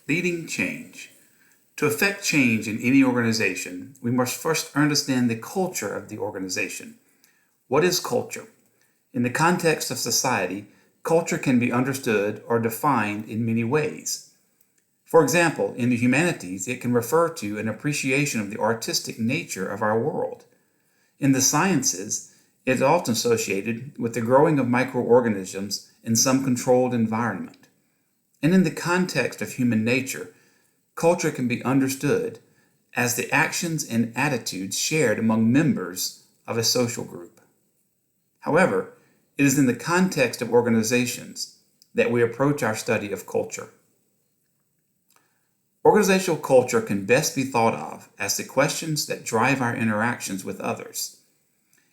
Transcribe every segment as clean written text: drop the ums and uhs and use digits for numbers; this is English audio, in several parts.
Leading change. To effect change in any organization, we must first understand the culture of the organization. What is culture? In the context of society, culture can be understood or defined in many ways. For example, in the humanities, it can refer to an appreciation of the artistic nature of our world. In the sciences, it is often associated with the growing of microorganisms in some controlled environment. And in the context of human nature, culture can be understood as the actions and attitudes shared among members of a social group. However, it is in the context of organizations that we approach our study of culture. Organizational culture can best be thought of as the questions that drive our interactions with others.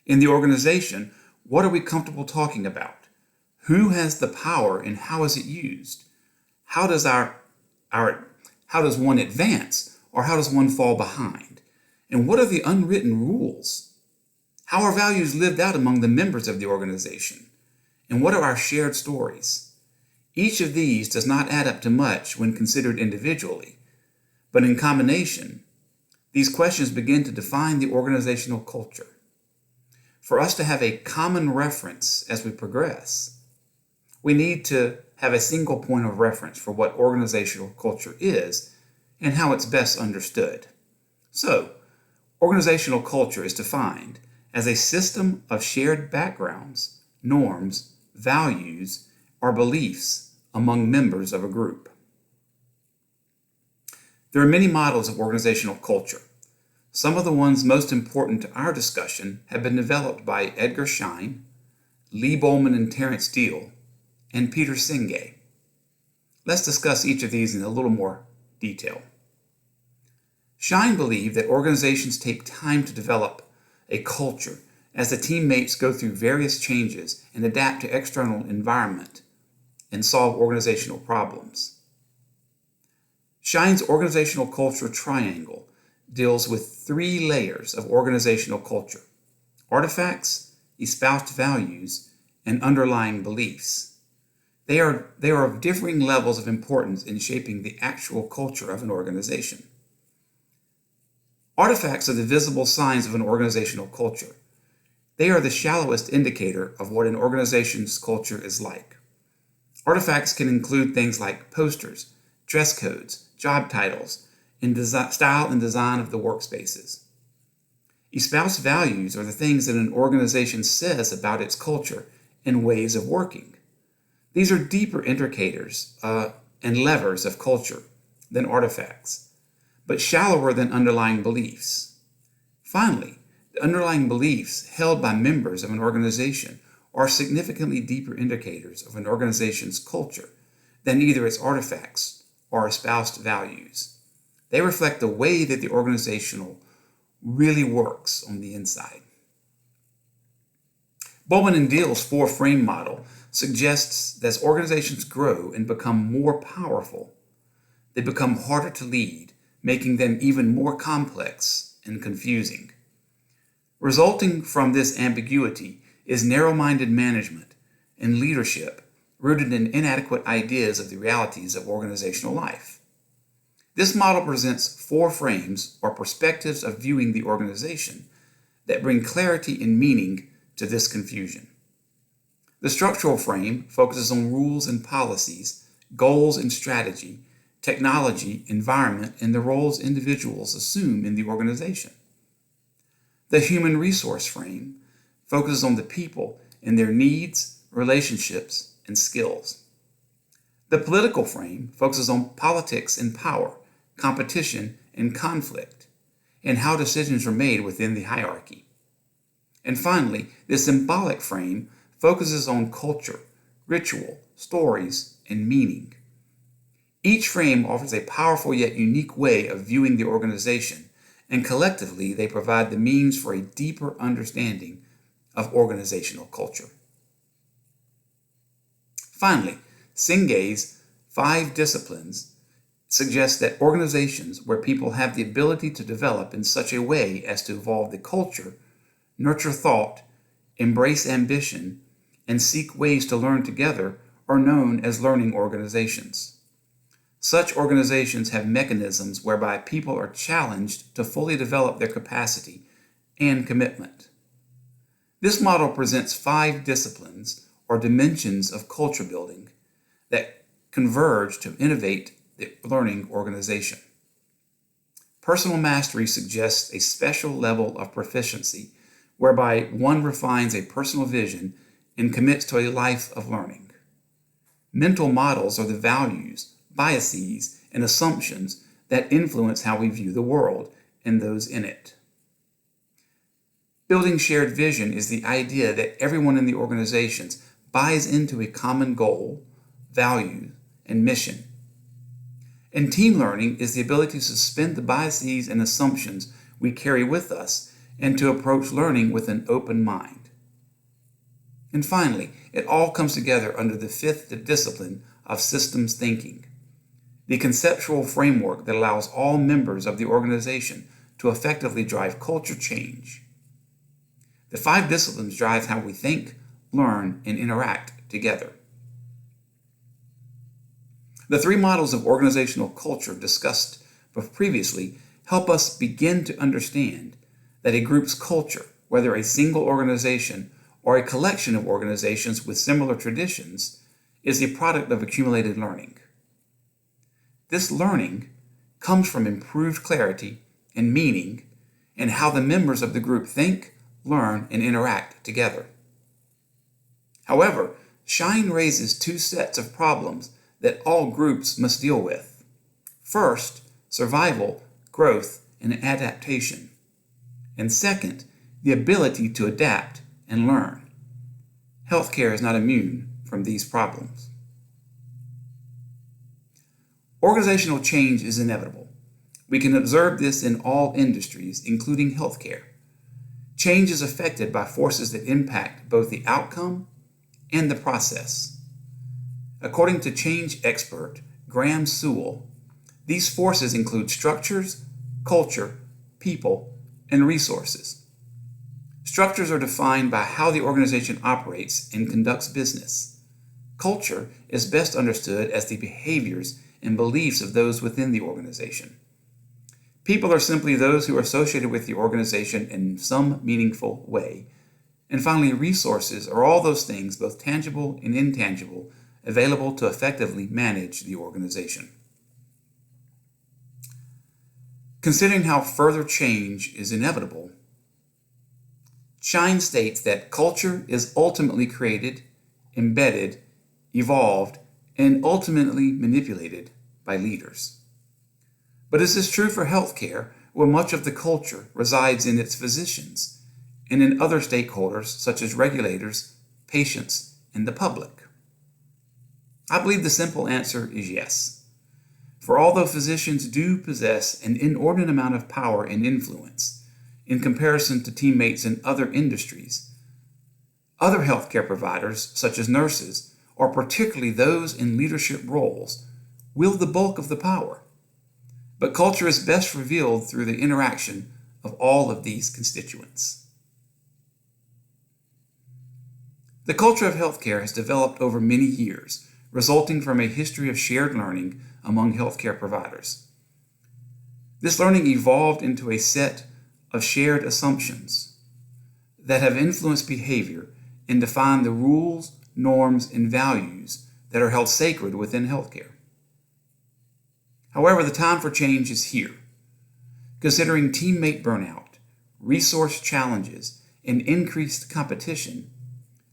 In the organization, what are we comfortable talking about? Who has the power and how is it used? How does one advance or how does one fall behind? And what are the unwritten rules? How are values lived out among the members of the organization? And what are our shared stories? Each of these does not add up to much when considered individually, but in combination, these questions begin to define the organizational culture. For us to have a common reference as we progress, we need to have a single point of reference for what organizational culture is and how it's best understood. So, organizational culture is defined as a system of shared backgrounds, norms, values, or beliefs among members of a group. There are many models of organizational culture. Some of the ones most important to our discussion have been developed by Edgar Schein, Lee Bowman and Terence Deal, and Peter Senge. Let's discuss each of these in a little more detail. Schein believed that organizations take time to develop a culture as the teammates go through various changes and adapt to external environment and solve organizational problems. Schein's organizational culture triangle deals with 3 layers of organizational culture: artifacts, espoused values, and underlying beliefs. They are of differing levels of importance in shaping the actual culture of an organization. Artifacts are the visible signs of an organizational culture. They are the shallowest indicator of what an organization's culture is like. Artifacts can include things like posters, dress codes, job titles, and style and design of the workspaces. Espoused values are the things that an organization says about its culture and ways of working. These are deeper indicators and levers of culture than artifacts, but shallower than underlying beliefs. Finally, the underlying beliefs held by members of an organization are significantly deeper indicators of an organization's culture than either its artifacts or espoused values. They reflect the way that the organizational really works on the inside. Bowman and Deal's 4-frame model suggests that as organizations grow and become more powerful, they become harder to lead, making them even more complex and confusing. Resulting from this ambiguity is narrow-minded management and leadership rooted in inadequate ideas of the realities of organizational life. This model presents 4 frames or perspectives of viewing the organization that bring clarity and meaning to this confusion. The structural frame focuses on rules and policies, goals and strategy, technology, environment, and the roles individuals assume in the organization. The human resource frame focuses on the people and their needs, relationships, and skills. The political frame focuses on politics and power, competition and conflict, and how decisions are made within the hierarchy. And finally, the symbolic frame focuses on culture, ritual, stories, and meaning. Each frame offers a powerful yet unique way of viewing the organization, and collectively they provide the means for a deeper understanding of organizational culture. Finally, Senge's 5 disciplines suggest that organizations where people have the ability to develop in such a way as to evolve the culture, nurture thought, embrace ambition, and seek ways to learn together are known as learning organizations. Such organizations have mechanisms whereby people are challenged to fully develop their capacity and commitment. This model presents 5 disciplines or dimensions of culture building that converge to innovate the learning organization. Personal mastery suggests a special level of proficiency whereby one refines a personal vision and commits to a life of learning. Mental models are the values, biases, and assumptions that influence how we view the world and those in it. Building shared vision is the idea that everyone in the organizations buys into a common goal, value, and mission. And team learning is the ability to suspend the biases and assumptions we carry with us and to approach learning with an open mind. And finally, it all comes together under the 5th discipline of systems thinking, the conceptual framework that allows all members of the organization to effectively drive culture change. The 5 disciplines drive how we think, learn, and interact together. The 3 models of organizational culture discussed previously help us begin to understand that a group's culture, whether a single organization or a collection of organizations with similar traditions, is the product of accumulated learning. This learning comes from improved clarity and meaning in how the members of the group think, learn, and interact together. However, Schein raises 2 sets of problems that all groups must deal with. First, survival, growth, and adaptation. And second, the ability to adapt and learn. Healthcare is not immune from these problems. Organizational change is inevitable. We can observe this in all industries, including healthcare. Change is affected by forces that impact both the outcome and the process. According to change expert Graham Sewell, these forces include structures, culture, people, and resources. Structures are defined by how the organization operates and conducts business. Culture is best understood as the behaviors and beliefs of those within the organization. People are simply those who are associated with the organization in some meaningful way. And finally, resources are all those things, both tangible and intangible, available to effectively manage the organization. Considering how further change is inevitable, Schein states that culture is ultimately created, embedded, evolved, and ultimately manipulated by leaders. But is this true for healthcare, where much of the culture resides in its physicians and in other stakeholders such as regulators, patients, and the public? I believe the simple answer is yes. For although physicians do possess an inordinate amount of power and influence in comparison to teammates in other industries, other healthcare providers, such as nurses, or particularly those in leadership roles, wield the bulk of the power. But culture is best revealed through the interaction of all of these constituents. The culture of healthcare has developed over many years, resulting from a history of shared learning among healthcare providers. This learning evolved into a set of shared assumptions that have influenced behavior and defined the rules, norms, and values that are held sacred within healthcare. However, the time for change is here. Considering teammate burnout, resource challenges, and increased competition,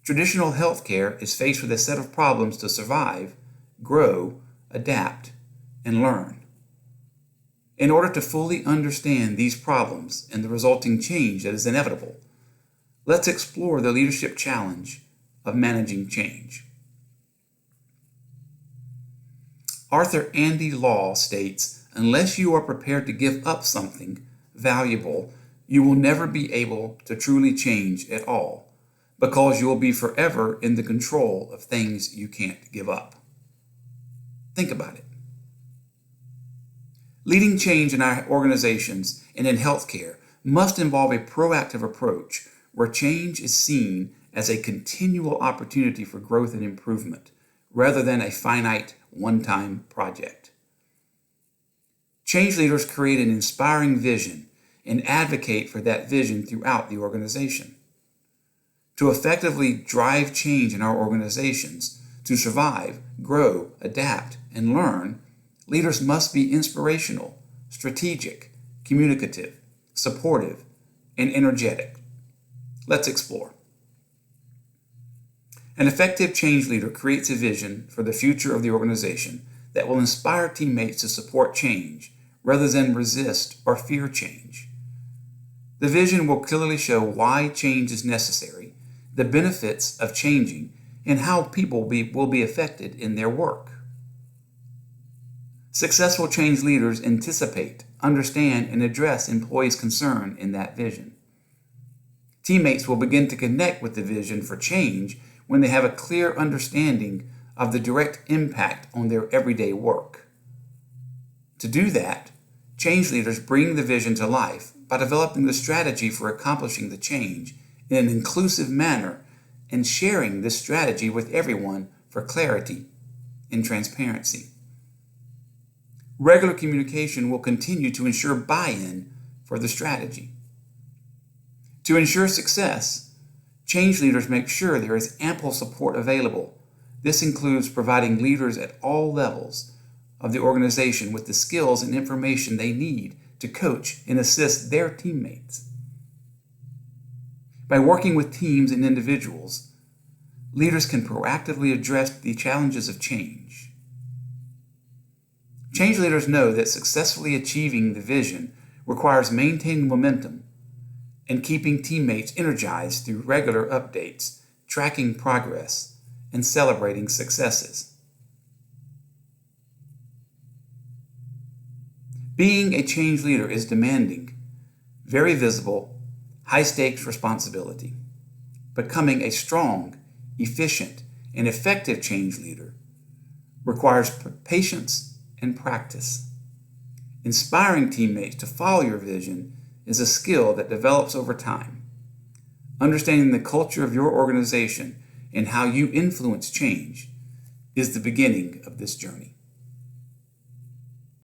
traditional healthcare is faced with a set of problems to survive, grow, adapt, and learn. In order to fully understand these problems and the resulting change that is inevitable, let's explore the leadership challenge of managing change. Arthur Andy Law states, unless you are prepared to give up something valuable, you will never be able to truly change at all, because you will be forever in the control of things you can't give up. Think about it. Leading change in our organizations and in healthcare must involve a proactive approach where change is seen as a continual opportunity for growth and improvement, rather than a finite one-time project. Change leaders create an inspiring vision and advocate for that vision throughout the organization. To effectively drive change in our organizations, to survive, grow, adapt, and learn, leaders must be inspirational, strategic, communicative, supportive, and energetic. Let's explore. An effective change leader creates a vision for the future of the organization that will inspire teammates to support change rather than resist or fear change. The vision will clearly show why change is necessary, the benefits of changing, and how people will be affected in their work. Successful change leaders anticipate, understand, and address employees' concern in that vision. Teammates will begin to connect with the vision for change when they have a clear understanding of the direct impact on their everyday work. To do that, change leaders bring the vision to life by developing the strategy for accomplishing the change in an inclusive manner and sharing this strategy with everyone for clarity and transparency. Regular communication will continue to ensure buy-in for the strategy. To ensure success, change leaders make sure there is ample support available. This includes providing leaders at all levels of the organization with the skills and information they need to coach and assist their teammates. By working with teams and individuals, leaders can proactively address the challenges of change. Change leaders know that successfully achieving the vision requires maintaining momentum and keeping teammates energized through regular updates, tracking progress, and celebrating successes. Being a change leader is demanding, very visible, high-stakes responsibility. Becoming a strong, efficient, and effective change leader requires patience and practice. Inspiring teammates to follow your vision is a skill that develops over time. Understanding the culture of your organization and how you influence change is the beginning of this journey.